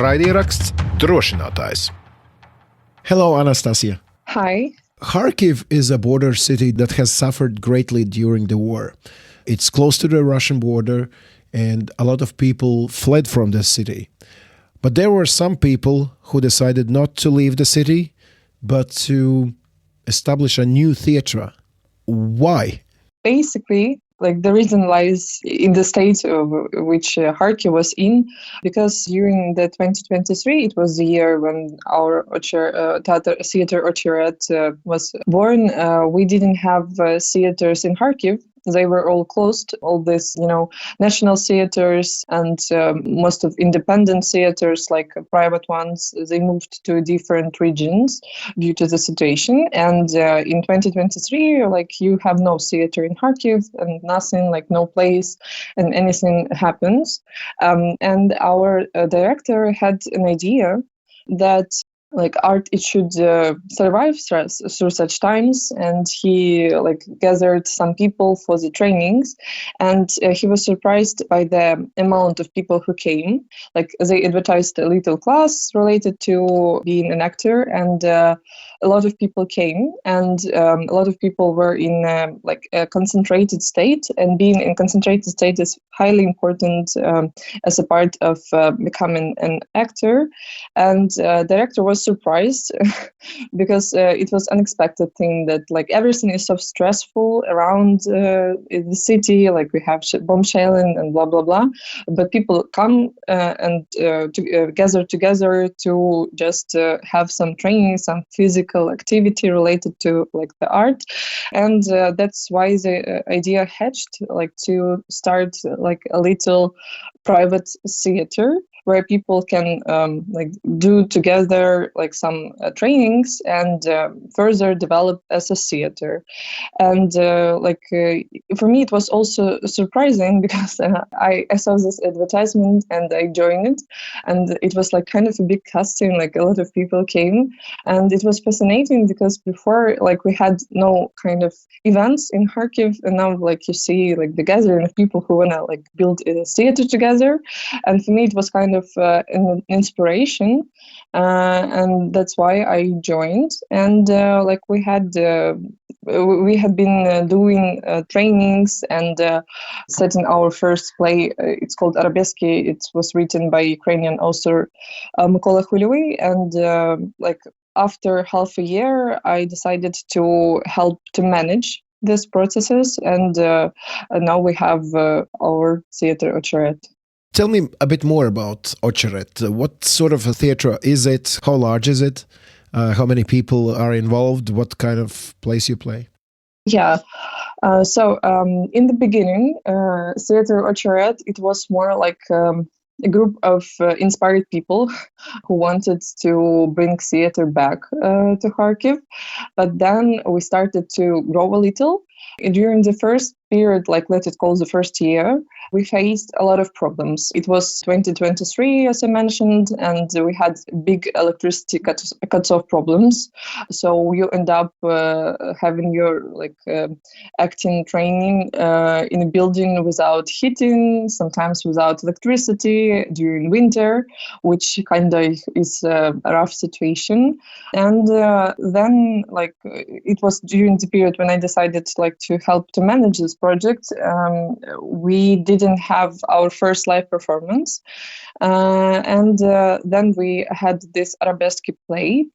Raidieraksts Drošinātājs. Hello, Anastasia. Hi. Kharkiv is a border city that has suffered greatly during the war. It's close to the Russian border, and a lot of people fled from the city. But there were some people who decided not to leave the city, but to establish a new theater. Why? Basically, the reason lies in the state of which Kharkiv was in, because during the 2023, it was the year when our theater Очерет was born. We didn't have theaters in Kharkiv. They were all closed. All these, national theaters and most of independent theaters, like private ones, they moved to different regions due to the situation. And in 2023, you have no theater in Kharkiv and nothing, no place, and anything happens. And our director had an idea that art, it should survive through such times, and he gathered some people for the trainings, and he was surprised by the amount of people who came. They advertised a little class related to being an actor, and a lot of people came, and a lot of people were in a concentrated state, and being in concentrated state is highly important as a part of becoming an actor. And director was surprised because it was unexpected thing that everything is so stressful around the city, we have bomb shelling and blah blah blah, but people come and gather together to just have some training, some physical activity related to the art. And that's why the idea hatched, to start a little private theater where people can do together some trainings and further develop as a theater. And for me it was also surprising because I saw this advertisement and I joined it, and it was kind of a big casting, a lot of people came, and it was fascinating because before we had no kind of events in Kharkiv, and now you see the gathering of people who wanna build a theater together. And for me it was kind of an inspiration, and that's why I joined. And we had been doing trainings and setting our first play. It's called Arabeski. It was written by Ukrainian author Mykola Khulevy. And after half a year, I decided to help to manage these processes. And now we have our theater Очерет. Tell me a bit more about Очерет. What sort of a theater is it? How large is it? How many people are involved? What kind of plays you play? Yeah. So in the beginning, theater Очерет, it was more a group of inspired people who wanted to bring theater back to Kharkiv. But then we started to grow a little. During the first period, let it call the first year, we faced a lot of problems. It was 2023, as I mentioned, and we had big electricity cuts-off problems. So you end up having your acting training in a building without heating, sometimes without electricity during winter, which kind of is a rough situation. And then it was during the period when I decided to help to manage this project. We didn't have our first live performance, and then we had this Arabeski play.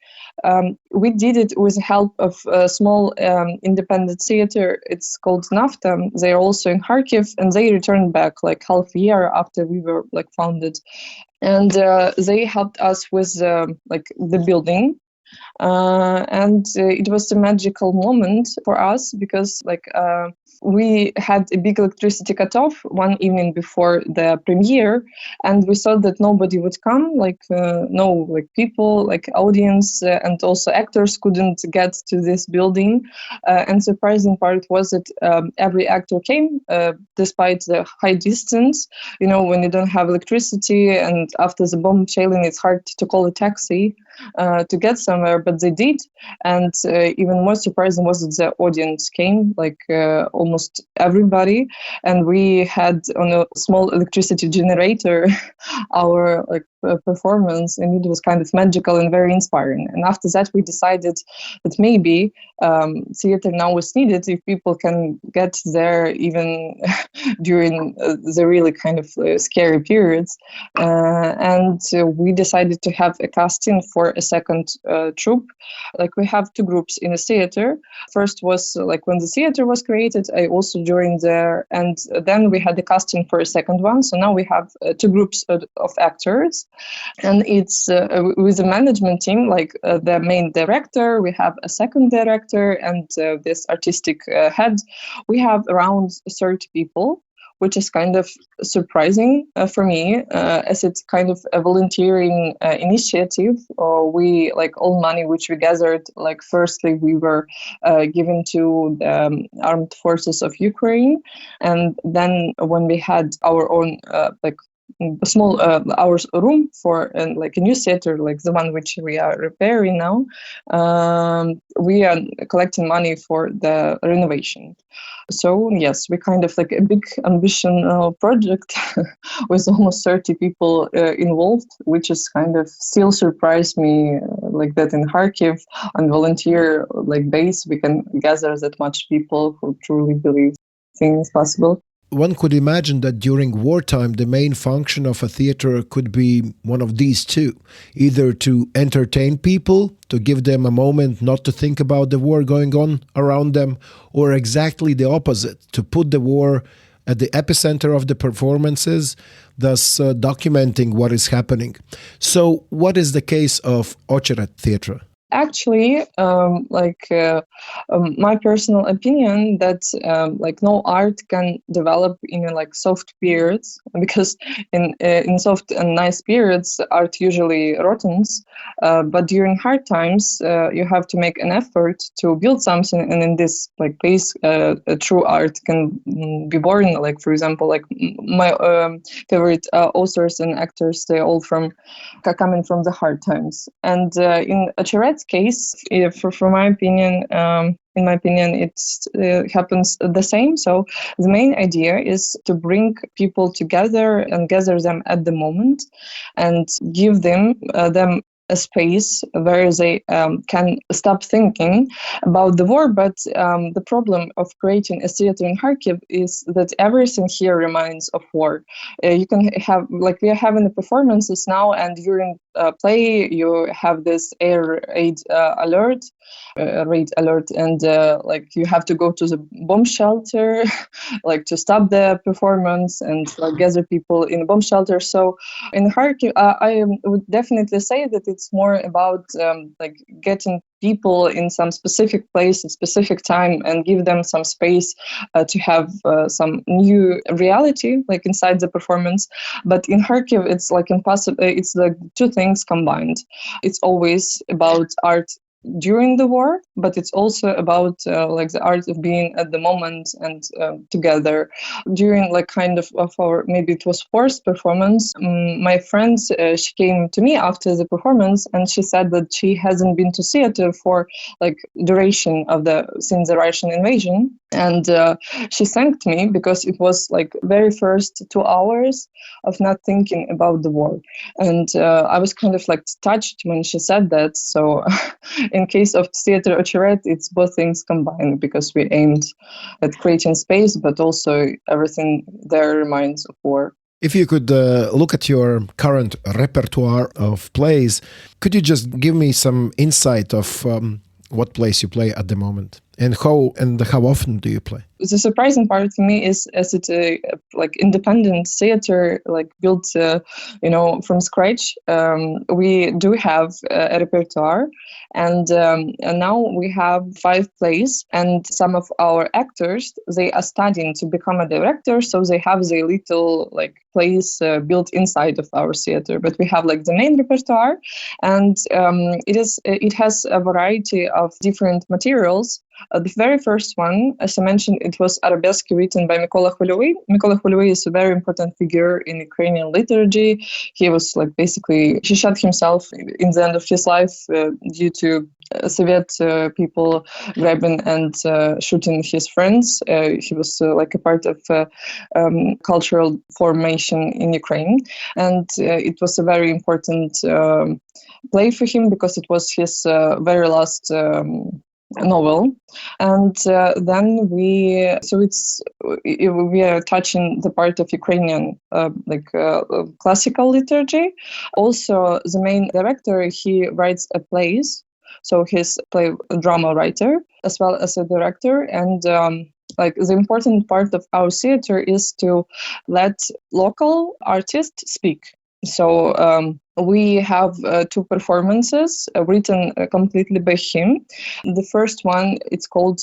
We did it with the help of a small independent theater. It's called Nafta. They're also in Kharkiv, and they returned back half a year after we were founded, and they helped us with the building. And it was a magical moment for us because we had a big electricity cutoff one evening before the premiere, and we thought that nobody would come, no people, audience, and also actors couldn't get to this building. And surprising part was that every actor came despite the high distance. When you don't have electricity, and after the bomb shelling, it's hard to call a taxi to get somewhere, but they did. And even more surprising was that the audience came, almost everybody, and we had on a small electricity generator our performance, and it was kind of magical and very inspiring. And after that, we decided that maybe theater now was needed if people can get there even during the really kind of scary periods. And we decided to have a casting for a second troupe. Like we have two groups in a theater. First was like when the theater was created, I also joined there, and then we had the casting for a second one. So now we have two groups of actors, and it's with the management team, like the main director, we have a second director, and this artistic head. We have around 30 people, which is kind of surprising for me, as it's kind of a volunteering initiative. We, like, all money which we gathered, like, firstly we were given to the armed forces of Ukraine, and then when we had our own a small our room for like a new theater, like the one which we are repairing now, we are collecting money for the renovation. So yes, we kind of like a big ambition project with almost 30 people involved, which is kind of still surprised me, like that in Kharkiv on volunteer like base we can gather that much people who truly believe things possible. One could imagine that during wartime, the main function of a theater could be one of these two, either to entertain people, to give them a moment not to think about the war going on around them, or exactly the opposite, to put the war at the epicenter of the performances, thus documenting what is happening. So what is the case of Очерет theater? Actually, my personal opinion that like no art can develop in like soft periods, because in soft and nice periods art usually rottens, but during hard times you have to make an effort to build something, and in this like case a true art can be born. Like for example, like my favorite authors and actors, they all coming from the hard times, and in Ocheret's case, for my opinion, in my opinion, it happens the same. So the main idea is to bring people together and gather them at the moment, and give them a space where they can stop thinking about the war. But the problem of creating a theater in Kharkiv is that everything here reminds of war. You can have, like we are having the performances now, and during play you have this air raid alert, and like you have to go to the bomb shelter like to stop the performance and like gather people in a bomb shelter. So in Kharkiv, I would definitely say that it's more about like getting people in some specific place at specific time and give them some space to have some new reality like inside the performance. But in Kharkiv, it's like impossible. It's like two things combined. It's always about art during the war, but it's also about like the art of being at the moment and together. During like kind of our, maybe it was forced performance, my friend, she came to me after the performance, and she said that she hasn't been to theater for like duration of since the Russian invasion. And she thanked me because it was like very first 2 hours of not thinking about the war. And I was kind of like touched when she said that. So in case of theater Очерет, it's both things combined, because we aimed at creating space, but also everything there reminds of war. If you could look at your current repertoire of plays, could you just give me some insight of what plays you play at the moment, and how often do you play? The surprising part for me is, as it's a like independent theater, like built, from scratch. We do have a repertoire, and now we have 5 plays, and some of our actors, they are studying to become a director, so they have the little like plays built inside of our theater. But we have like the main repertoire, and it has a variety of different materials. The very first one, as I mentioned, it was Arabesque written by Mykola Khviliovy. Mykola Khviliovy is a very important figure in Ukrainian liturgy. He was he shot himself in the end of his life due to Soviet people grabbing and shooting his friends. He was a part of cultural formation in Ukraine. And it was a very important play for him because it was his very last novel. And then we are touching the part of Ukrainian classical liturgy. Also, the main director, he writes plays. So he's a drama writer as well as a director. And the important part of our theater is to let local artists speak. So we have two performances written completely by him. The first one, it's called,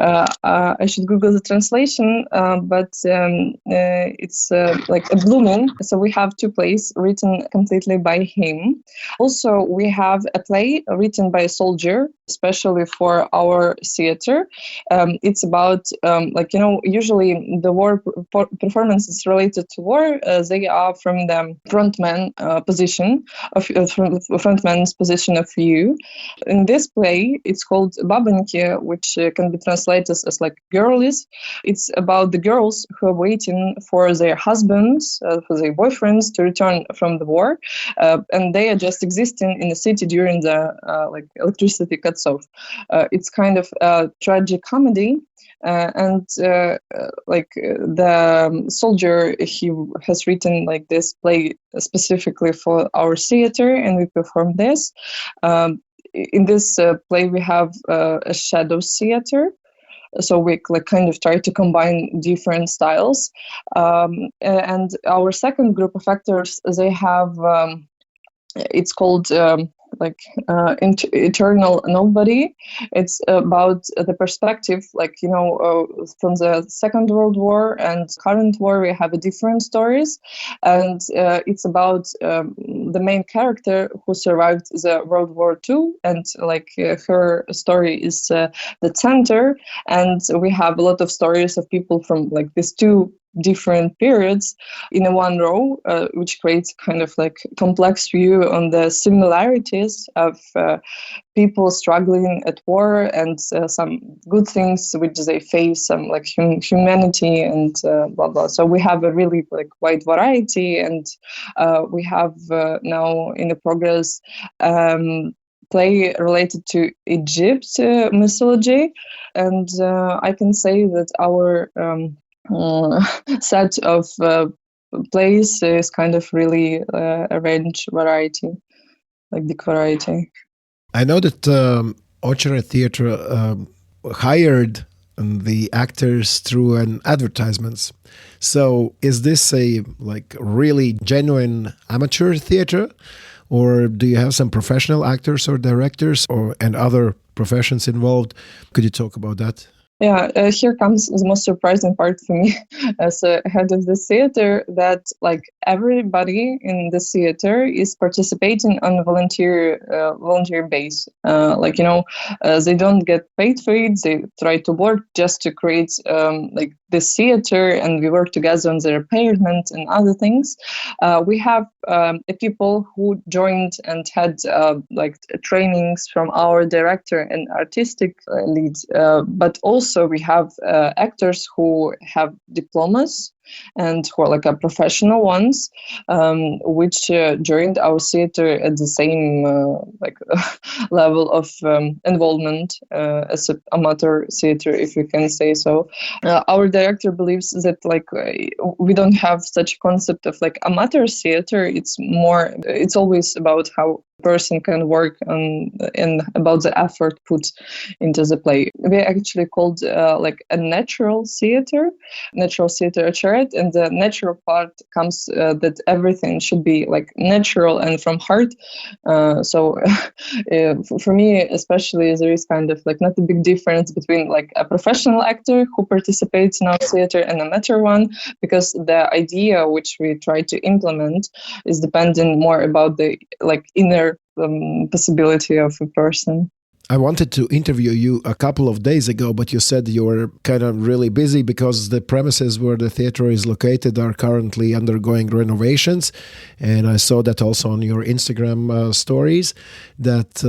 I should Google the translation, but it's like a blooming. So we have two plays written completely by him. Also, we have a play written by a soldier, especially for our theater. It's about, usually the war performances related to war, they are from the frontman's position of view. In this play, it's called Babanki, which can be translated as girlies. It's about the girls who are waiting for their husbands, for their boyfriends to return from the war, and they are just existing in the city during the electricity cuts off. It's kind of a tragic comedy. The soldier, he has written this play specifically for our theater, and we perform this. In this play, we have a shadow theater. So we kind of try to combine different styles. And our second group of actors, they have, it's called Eternal Nobody. It's about the perspective, from the Second World War and current war, we have different stories. And it's about the main character who survived the World War II, and her story is the center. And we have a lot of stories of people from these two different periods in one row, which creates kind of complex view on the similarities of people struggling at war and some good things which they face, some humanity and blah blah. So we have a really wide variety, and we have now in the progress play related to Egypt mythology, and I can say that our set of plays is kind of really a range variety, big variety. I know that Очерет Theatre hired the actors through an advertisements. So is this a really genuine amateur theater, or do you have some professional actors or directors and other professions involved? Could you talk about that? Yeah, here comes the most surprising part for me as a head of the theater, that everybody in the theater is participating on a volunteer base. They don't get paid for it. They try to work just to create this theater, and we work together on the repairment and other things. We have people who joined and had trainings from our director and artistic lead, but also we have actors who have diplomas and who are professional ones, which joined our theater at the same level of involvement as an amateur theater, if you can say so. Our director believes that we don't have such a concept of amateur theater. It's always about how a person can work and about the effort put into the play. We actually called a natural theater Очерет, and the natural part comes that everything should be natural and from heart. So for me especially, there is kind of not a big difference between a professional actor who participates in our theater and an amateur one, because the idea which we try to implement is dependent more about the inner possibility of a person. I wanted to interview you a couple of days ago, but you said you were kind of really busy because the premises where the theater is located are currently undergoing renovations. And I saw that also on your Instagram stories that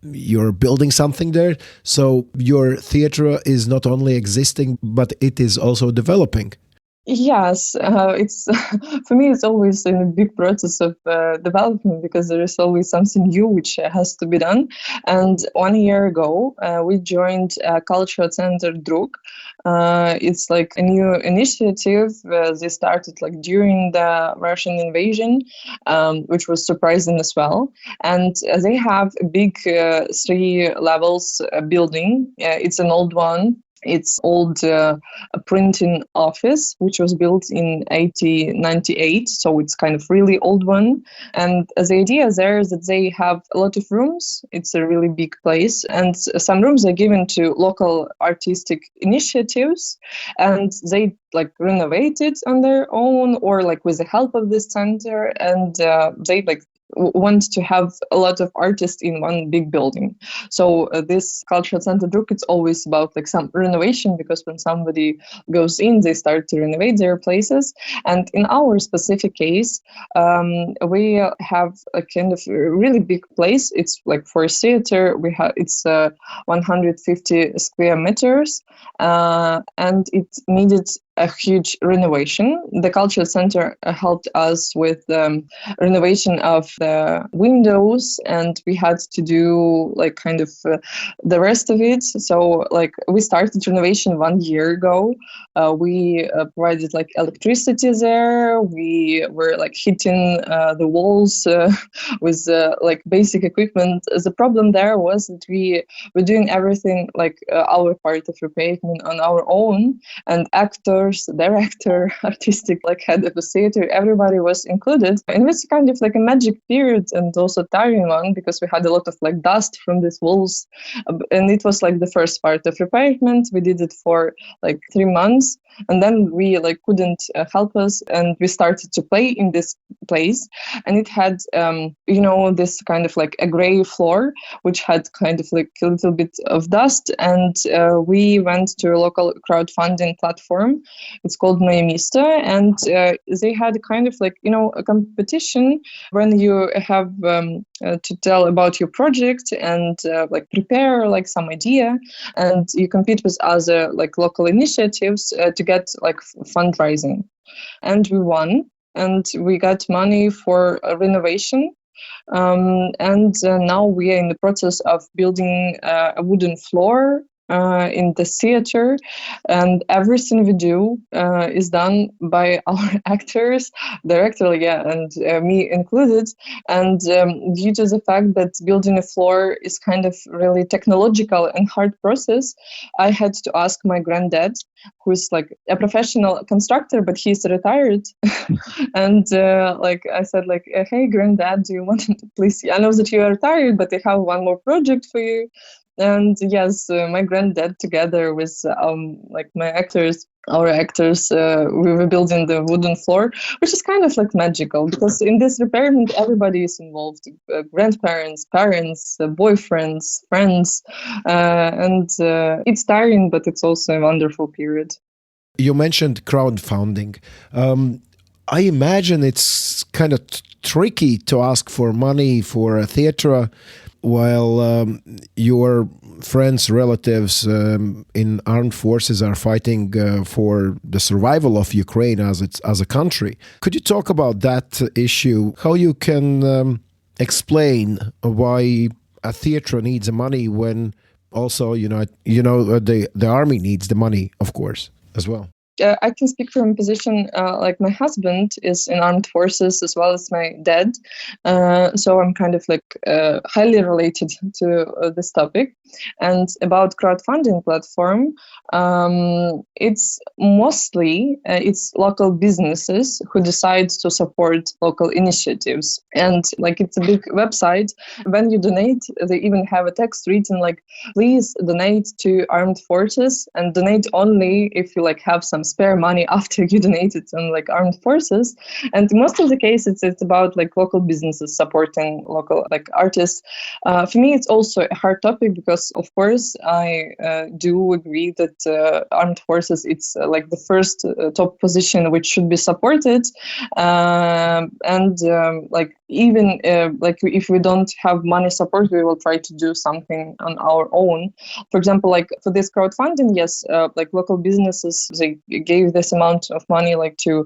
you're building something there. So your theater is not only existing, but it is also developing. Yes, it's for me. It's always in a big process of development because there is always something new which has to be done. And 1 year ago, we joined Cultural Center Druk. It's like a new initiative. They started like during the Russian invasion, which was surprising as well. And they have a big 3 levels building. It's an old one. It's old printing office, which was built in 1898, so it's kind of really old one. And the idea there is that they have a lot of rooms. It's a really big place, and some rooms are given to local artistic initiatives, and they like renovate it on their own or like with the help of this center, and they like want to have a lot of artists in one big building. So this cultural center Druk, it's always about like some renovation, because when somebody goes in, they start to renovate their places. And in our specific case, we have a kind of really big place. It's like for a theater, it's 150 square meters, and it needed a huge renovation. The cultural center helped us with the renovation of the windows, and we had to do like kind of the rest of it. So like we started renovation 1 year ago. We provided like electricity there. We were like hitting the walls with like basic equipment. The problem there was that we were doing everything like our part of repairment on our own, and actors, director, artistic like head of the theater, everybody was included. And it was kind of like a magic period and also tiring one, because we had a lot of like dust from these walls. And it was like the first part of repairment. We did it for like 3 months. And then we like couldn't help us, and we started to play in this place. And it had, this kind of like a gray floor, which had kind of like a little bit of dust. And we went to a local crowdfunding platform. It's called Moje Misto, and they had kind of like, a competition when you have to tell about your project and like prepare like some idea, and you compete with other like local initiatives to get like fundraising. And we won, and we got money for a renovation. And now we are in the process of building a wooden floor in the theater, and everything we do is done by our actors, director, and me included. And due to the fact that building a floor is kind of really technological and hard process, I had to ask my granddad, who's like a professional constructor, but he's retired. And I said like, hey granddad, do you want to please, I know that you are retired, but I have one more project for you. And yes, my granddad together with our actors, we were building the wooden floor, which is kind of like magical, because in this repairment, everybody is involved, grandparents, parents, boyfriends, friends, and it's tiring, but it's also a wonderful period. You mentioned crowdfunding. I imagine it's kind of tricky to ask for money for a theater while your friends, relatives in armed forces are fighting for the survival of Ukraine as a country. Could you talk about that issue? How you can explain why a theater needs the money when also the army needs the money, of course, as well? I can speak from a position like my husband is in armed forces as well as my dad. So I'm kind of like highly related to this topic. And about crowdfunding platform, it's mostly it's local businesses who decide to support local initiatives. And like it's a big website. When you donate, they even have a text written like, please donate to armed forces, and donate only if you like have some spare money after you donate it on like armed forces. And most of the cases, it's about like local businesses supporting local like artists. For me, it's also a hard topic because, of course, I do agree that armed forces, it's like the first top position which should be supported. Like even like if we don't have money support, we will try to do something on our own. For example, like for this crowdfunding, yes, like local businesses, they gave this amount of money like to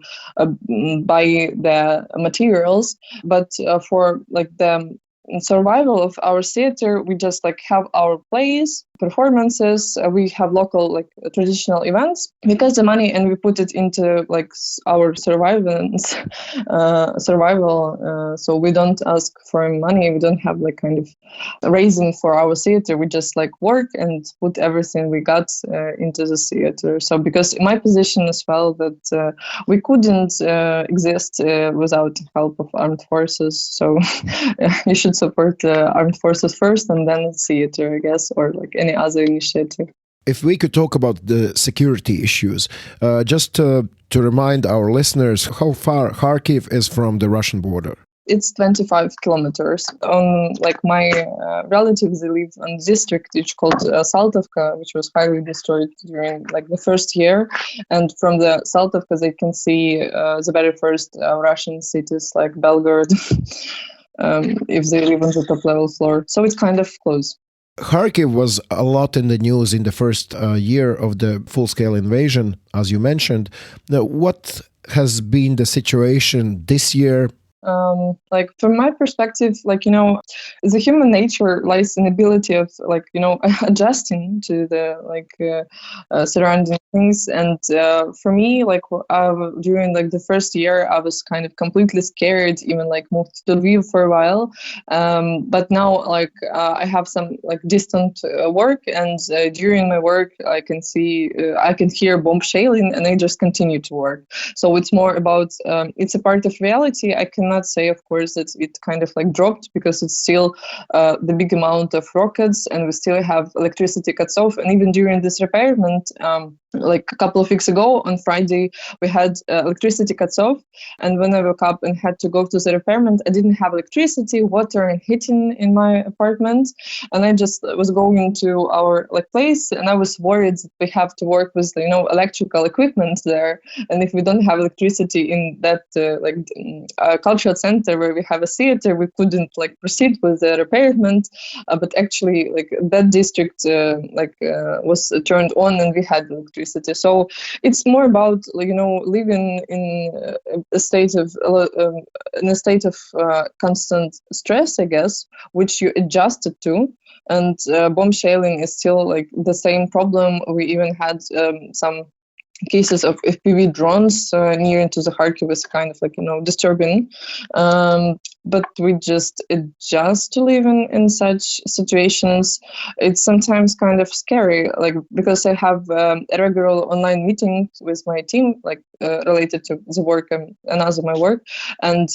buy the materials, but for like the survival of our theater, we just like have our plays, performances, we have local like traditional events because the money, and we put it into like our survival. So we don't ask for money, we don't have like kind of raising for our theater, we just like work and put everything we got into the theater. So because in my position as well, that we couldn't exist without the help of armed forces, so you should support armed forces first and then theater, I guess, or like any other initiative. If we could talk about the security issues, just to remind our listeners, how far Kharkiv is from the Russian border? It's 25 kilometers. Like my relatives, they live in a district which called Saltovka, which was highly destroyed during like the first year. And from the Saltovka, they can see the very first Russian cities like Belgorod, if they live on the top level floor. So it's kind of close. Kharkiv was a lot in the news in the first year of the full-scale invasion, as you mentioned. Now, what has been the situation this year? Like from my perspective, like, you know, the human nature lies in ability of like, you know, adjusting to the like surrounding things. And for me, like during like the first year, I was kind of completely scared, even like moved to Lviv for a while. But now like I have some like distant work, and during my work, I can hear bomb shelling, and I just continue to work. So it's more about, it's a part of reality. I cannot say, of course, that it kind of like dropped because it's still the big amount of rockets, and we still have electricity cuts off. And even during this repairment, like a couple of weeks ago on Friday, we had electricity cuts off. And when I woke up and had to go to the repairment, I didn't have electricity, water, and heating in my apartment. And I just was going to our like place, and I was worried that we have to work with, you know, electrical equipment there. And if we don't have electricity in that cultural center where we have a theater, we couldn't like proceed with the repairment. But actually, like that district was turned on, and we had electricity. So it's more about, you know, living in a state of constant stress, I guess, which you adjusted to. And bomb shelling is still like the same problem. We even had some cases of FPV drones near into the Kharkiv is kind of like, you know, disturbing. But we just adjust to live in such situations. It's sometimes kind of scary, like because I have a regular online meeting with my team, like related to the work and another my work, and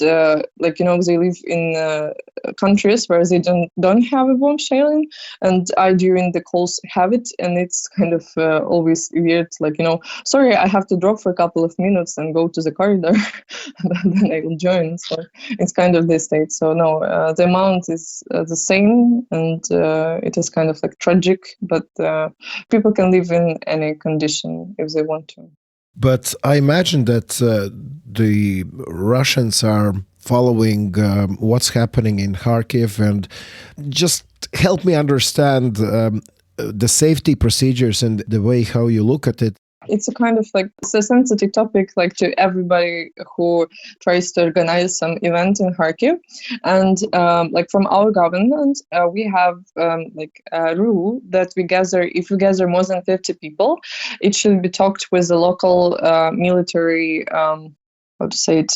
like, you know, they live in countries where they don't have a bomb shelling, and I during the calls have it, and it's kind of always weird, like, you know, sorry, I have to drop for a couple of minutes and go to the corridor, and then I will join. So it's kind of this state. So no, the amount is the same, and it is kind of like tragic, but people can live in any condition if they want to. But I imagine that the Russians are following what's happening in Kharkiv, and just help me understand the safety procedures and the way how you look at it. It's a kind of like, it's a sensitive topic, like to everybody who tries to organize some event in Kharkiv. And like from our government, we have like a rule that if we gather more than 50 people, it should be talked with the local military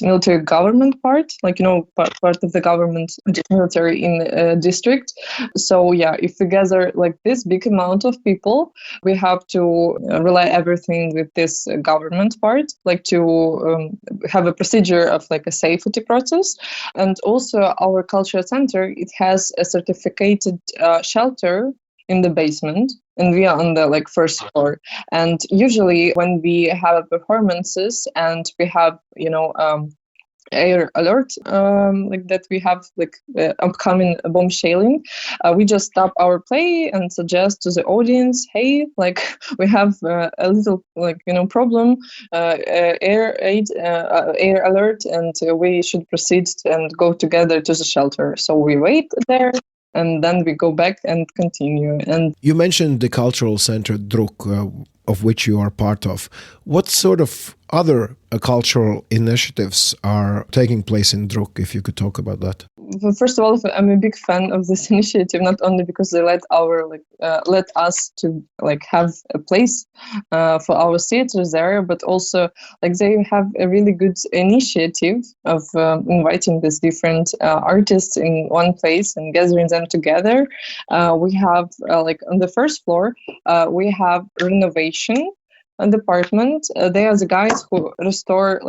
military government part, like, you know, part of the government military in district. So yeah, if we gather like this big amount of people, we have to rely everything with this government part, like to have a procedure of like a safety process. And also our cultural center, it has a certificated shelter in the basement. and we are on the like first floor. And usually when we have performances and we have, air alert, like that we have like upcoming bomb shelling, we just stop our play and suggest to the audience, hey, like we have a little problem, air alert, and we should proceed and go together to the shelter. So we wait there, and then we go back and continue. And you mentioned the cultural center Druk, of which you are part of. What sort of other cultural initiatives are taking place in Druk, if you could talk about that? Well, first of all, I'm a big fan of this initiative, not only because they let us to have a place for our theaters there, but also they have a really good initiative of inviting these different artists in one place and gathering them together. We have on the first floor, we have renovation department. They are the guys who restore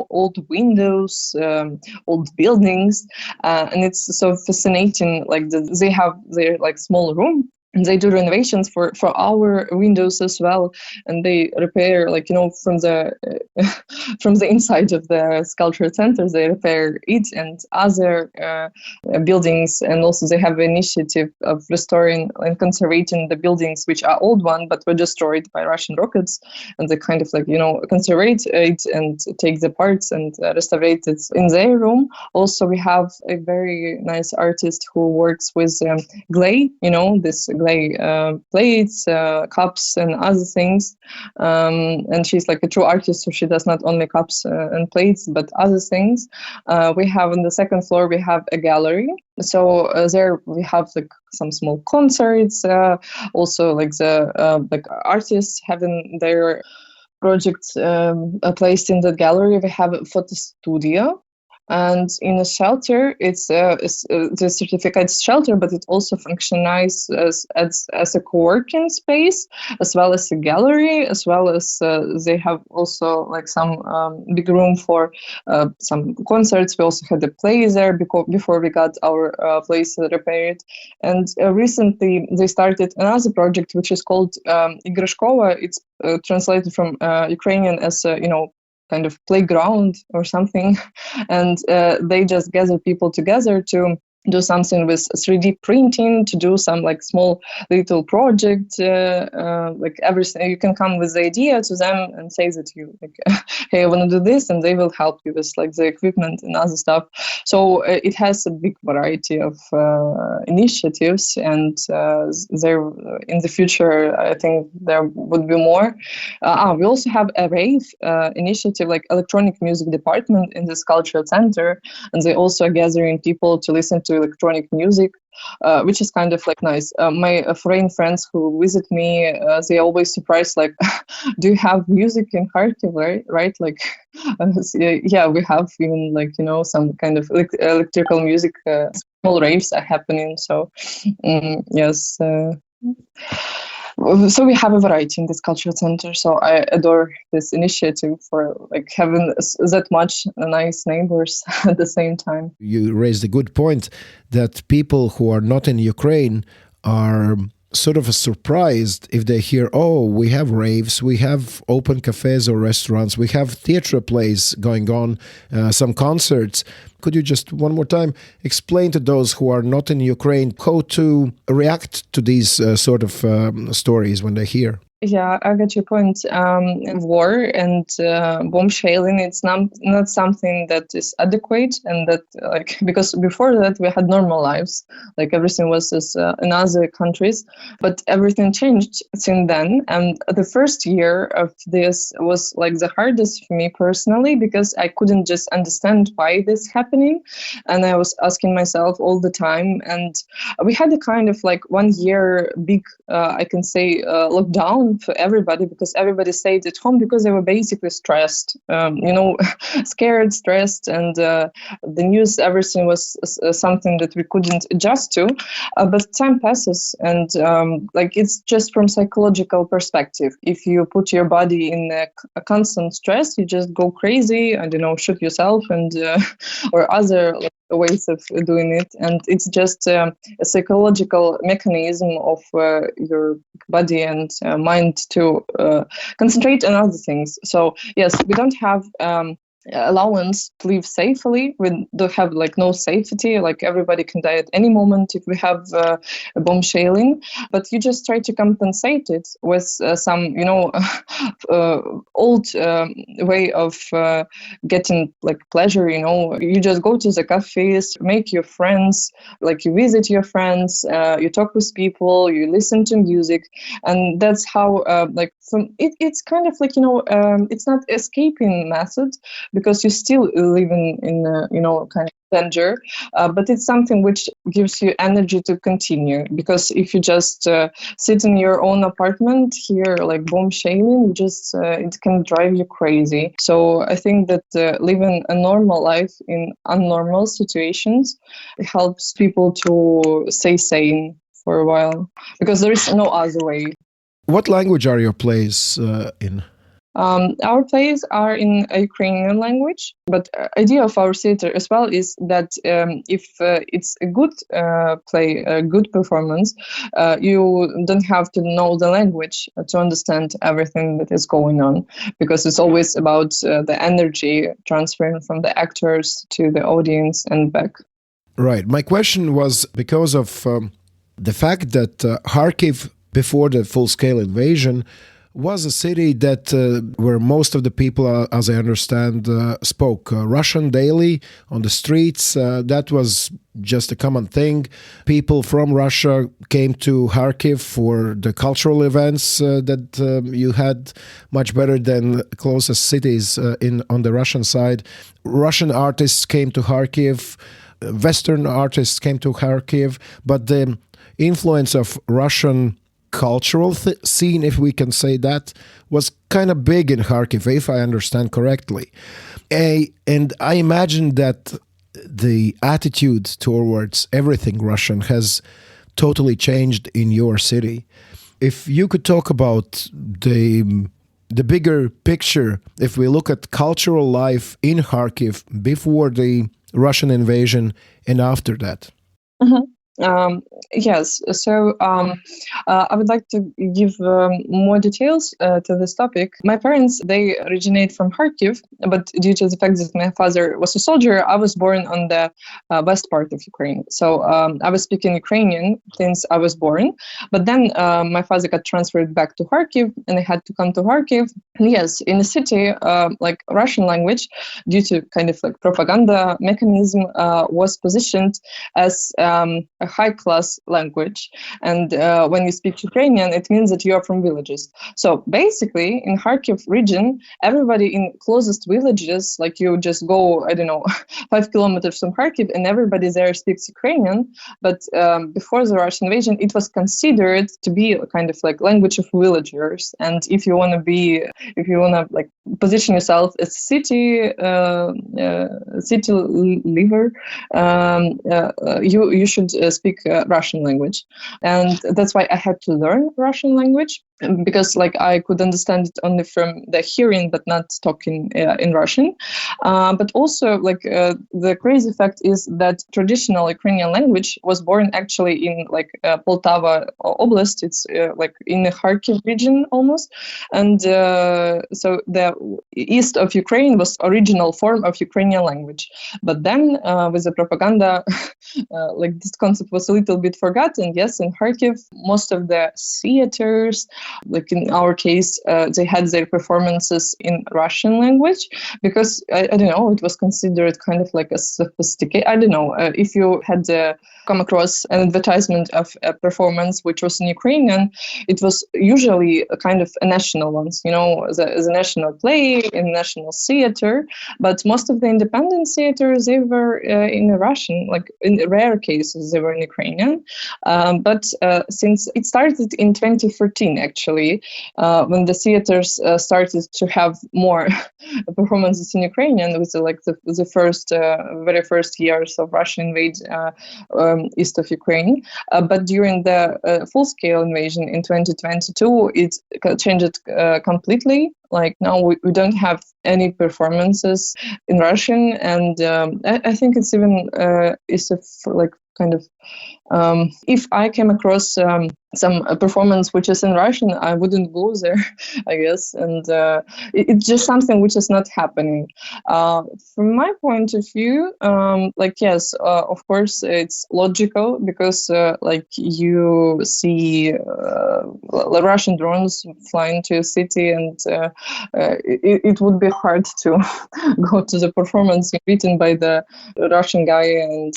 old windows, old buildings, and it's so fascinating. They have their small room, and they do renovations for our windows as well, and they repair from the from the inside of the sculpture center. They repair it and other buildings, and also they have an initiative of restoring and conserving the buildings which are old one but were destroyed by Russian rockets, and they kind of conserve it and take the parts and restore it in their room. Also, we have a very nice artist who works with clay, this clay plates, cups, and other things. And she's a true artist, so she does not only cups and plates, but other things. We have on the second floor, we have a gallery. So there we have some small concerts. Also, the artists having their projects placed in the gallery. We have a photo studio. And in a shelter, it's the certificate shelter, but it also functions as a co-working space, as well as a gallery, as well as they have also some big room for some concerts. We also had a play there before we got our place repaired. And recently they started another project which is called Igrashkova. It's translated from Ukrainian as kind of playground or something, and they just gather people together to do something with 3D printing, to do some small little project, everything. You can come with the idea to them and say that you hey, I want to do this, and they will help you with the equipment and other stuff. So it has a big variety of initiatives, and there in the future I think there would be more. We also have a rave initiative, electronic music department in this cultural center, and they also are gathering people to listen to electronic music, which is kind of nice. My foreign friends who visit me, they always surprised, do you have music in Kharkiv, right? Yeah, we have even some kind of electrical music, small raves are happening. So yes. So we have a variety in this cultural center. So I adore this initiative for having that much nice neighbors at the same time. You raised a good point that people who are not in Ukraine are sort of surprised if they hear, oh, we have raves, we have open cafes or restaurants, we have theatre plays going on, some concerts. Could you just one more time explain to those who are not in Ukraine how to react to these sort of stories when they hear? Yeah, I got your point. War and bomb shelling, it's not something that is adequate, and that because before that we had normal lives, everything was as in other countries, but everything changed since then. And the first year of this was the hardest for me personally, because I couldn't just understand why this happening, and I was asking myself all the time. And we had a kind of 1 year big, I can say, lockdown for everybody, because everybody stayed at home because they were basically stressed, scared, stressed, and the news, everything was something that we couldn't adjust to. But time passes, and it's just from psychological perspective. If you put your body in a constant stress, you just go crazy, shoot yourself and or other ways of doing it, and it's just a psychological mechanism of your body and mind to concentrate on other things. So yes, we don't have allowance to live safely. We don't have like no safety, like everybody can die at any moment if we have a bomb shelling, but you just try to compensate it with some old way of getting like pleasure. You just go to the cafes, make your friends, like you visit your friends, you talk with people, you listen to music, and that's how it's kind of like it's not escaping method, because you still live in kind of danger, but it's something which gives you energy to continue. Because if you just sit in your own apartment here, like bomb shelling, it can drive you crazy. So I think that living a normal life in unnormal situations helps people to stay sane for a while, because there is no other way. What language are your plays in? Our plays are in a Ukrainian language, but idea of our theater as well is that if it's a good play, a good performance, you don't have to know the language to understand everything that is going on, because it's always about the energy transferring from the actors to the audience and back. Right. My question was because of the fact that Kharkiv, before the full-scale invasion, was a city that where most of the people, as I understand, spoke Russian daily on the streets. That was just a common thing. People from Russia came to Kharkiv for the cultural events that you had, much better than closest cities on the Russian side. Russian artists came to Kharkiv, Western artists came to Kharkiv, but the influence of Russian cultural scene, if we can say that, was kind of big in Kharkiv, if I understand correctly. And I imagine that the attitude towards everything Russian has totally changed in your city. If you could talk about the bigger picture, if we look at cultural life in Kharkiv before the Russian invasion and after that. Mm-hmm. Yes, so I would like to give more details to this topic. My parents, they originate from Kharkiv, but due to the fact that my father was a soldier, I was born on the west part of Ukraine. So I was speaking Ukrainian since I was born, but then my father got transferred back to Kharkiv, and I had to come to Kharkiv. And yes, in the city, like Russian language, due to kind of like propaganda mechanism, was positioned as a high-class language. And when you speak Ukrainian, it means that you are from villages. So basically, in Kharkiv region, everybody in closest villages, like you just go, 5 kilometers from Kharkiv, and everybody there speaks Ukrainian. But before the Russian invasion, it was considered to be a kind of like language of villagers. And if you want to like position yourself as city liver, you should speak Russian language. And that's why I had to learn Russian language, because like I could understand it only from the hearing, but not talking in Russian. But also like the crazy fact is that traditional Ukrainian language was born actually in like Poltava Oblast. It's like in the Kharkiv region almost. And so the east of Ukraine was original form of Ukrainian language. But then with the propaganda, like this concept was a little bit forgotten. Yes, in Kharkiv, most of the theaters, like in our case, they had their performances in Russian language, because I don't know, it was considered kind of like a sophisticated, I don't know, if you had come across an advertisement of a performance which was in Ukrainian, it was usually a kind of a national one, the national play in national theater. But most of the independent theaters, they were in Russian, like in rare cases they were in Ukrainian. But since it started in 2014, actually, actually, when the theaters started to have more performances in Ukrainian with the very first years of Russian invasion east of Ukraine. But during the full-scale invasion in 2022, it changed completely. Like now we don't have any performances in Russian, and I think it's even if I came across some performance which is in Russian, I wouldn't go there, I guess. And it's just something which is not happening. From my point of view, yes, of course, it's logical because you see Russian drones flying to a city, and it would be hard to go to the performance written by the Russian guy and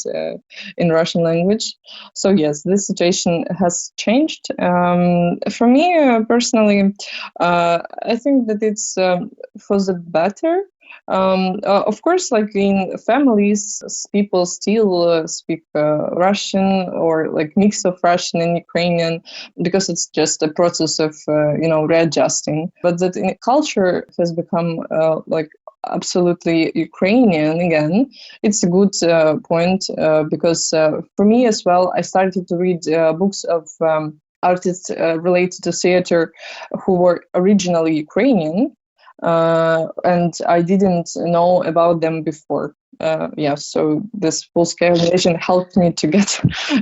in Russian language. So yes, this situation has changed. For me personally, I think that it's for the better. Of course, like in families, people still speak Russian or like mix of Russian and Ukrainian because it's just a process of readjusting. But that in culture has become absolutely Ukrainian again. It's a good point because for me as well, I started to read books of artists related to theater who were originally Ukrainian, and I didn't know about them before. So this full-scale invasion helped me to get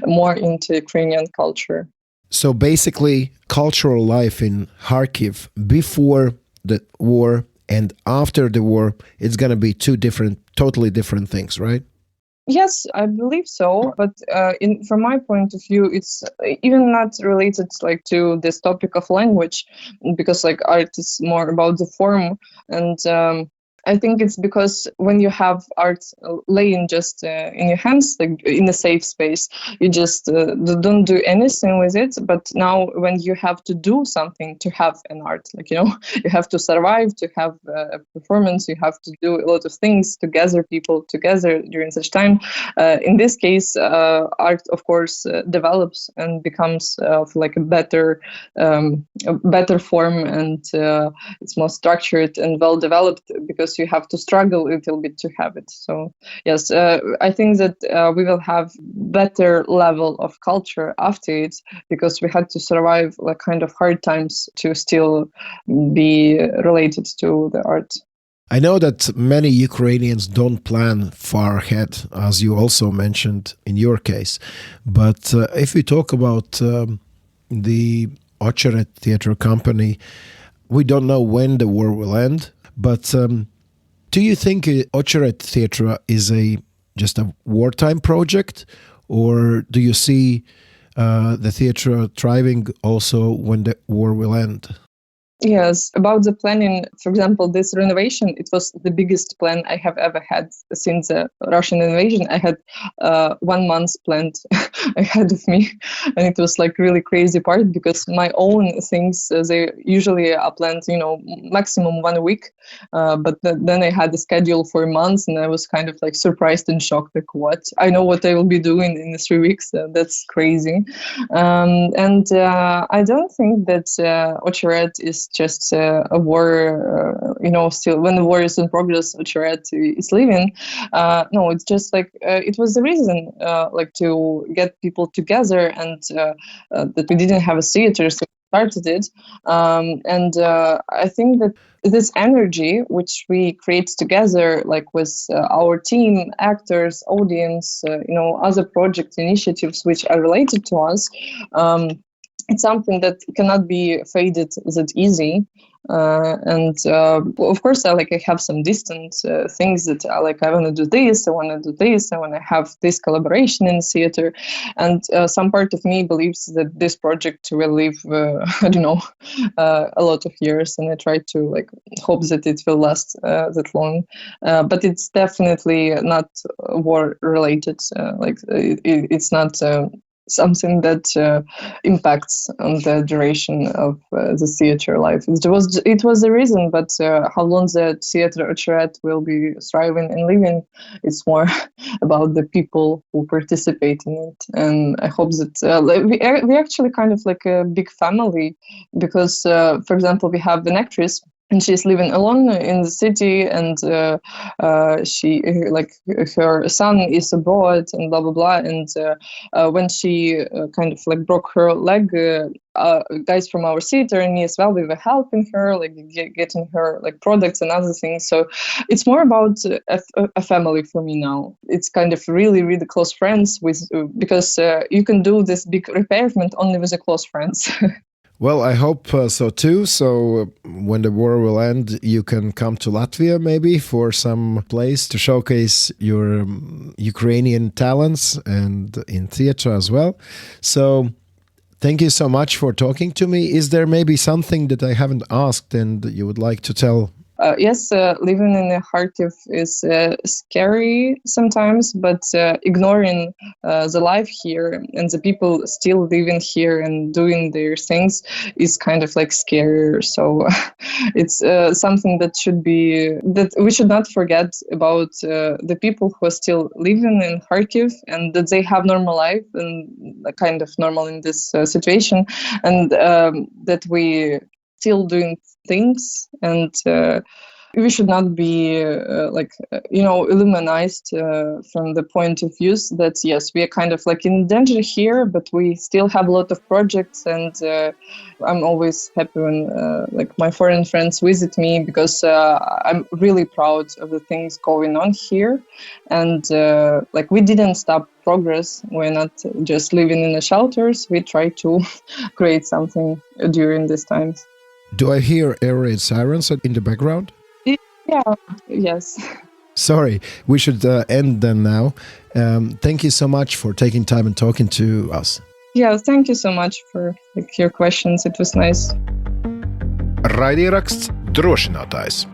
more into Ukrainian culture. So basically, cultural life in Kharkiv before the war and after the war, it's going to be totally different things, right? Yes, I believe so. But from my point of view, it's even not related to this topic of language, because art is more about the form. And I think it's because when you have art laying just in your hands, in a safe space, you just don't do anything with it. But now when you have to do something to have an art, you have to survive, to have a performance, you have to do a lot of things to gather people together during such time. In this case, art, of course, develops and becomes a better form, and it's more structured and well developed because you have to struggle a little bit to have it. So yes, I think that we will have better level of culture after it because we had to survive kind of hard times to still be related to the art. I know that many Ukrainians don't plan far ahead, as you also mentioned in your case. But if we talk about the Очерет theater company, we don't know when the war will end. But do you think Очерет theater is just a wartime project, or do you see the theater thriving also when the war will end? Yes, about the planning, for example, this renovation, it was the biggest plan I have ever had since the Russian invasion. I had 1 month planned ahead of me, and it was really crazy part because my own things, they usually are planned, maximum 1 week, but then I had a schedule for months, and I was kind of surprised and shocked, what? I know what I will be doing in the 3 weeks. That's crazy. And I don't think that Очерет is just a war, still when the war is in progress, Очерет is leaving. No, it's just it was the reason, to get people together, and that we didn't have a theater, so we started it. And I think that this energy which we create together, with our team, actors, audience, other project initiatives which are related to us, it's something that cannot be faded that easy. And of course, I have some distant things that I want to do this, I want to do this, I want to have this collaboration in theater. And some part of me believes that this project will live, a lot of years, and I try to hope that it will last that long. But it's definitely not war related. It's not something that impacts on the duration of the theater life. It was the reason, but how long the theater Очерет will be thriving and living, it's more about the people who participate in it. And I hope that we actually kind of like a big family, because, for example, we have an actress, and she's living alone in the city, and she like her son is abroad, and blah blah blah. And when she kind of like broke her leg, guys from our theater and me as well, we were helping her, like getting her like products and other things. So it's more about a family for me now. It's kind of really really close friends with, because you can do this big repairment only with the close friends. Well, I hope so too. So when the war will end, you can come to Latvia maybe for some place to showcase your Ukrainian talents and in theater as well. So thank you so much for talking to me. Is there maybe something that I haven't asked and you would like to tell? Yes, living in Kharkiv is scary sometimes, but ignoring the life here and the people still living here and doing their things is kind of like scarier. So it's something that we should not forget about the people who are still living in Kharkiv, and that they have normal life and kind of normal in this situation, and that we still doing things, and we should not be illuminized from the point of view that yes, we are kind of like in danger here, but we still have a lot of projects, and I'm always happy when like my foreign friends visit me, because I'm really proud of the things going on here, and like we didn't stop progress. We're not just living in the shelters. We try to create something during these times. Do I hear air raid sirens in the background? Yeah, yes. Sorry, we should end then now. Thank you so much for taking time and talking to us. Yeah, thank you so much for your questions. It was nice. Raidieraksts Drošinātājs.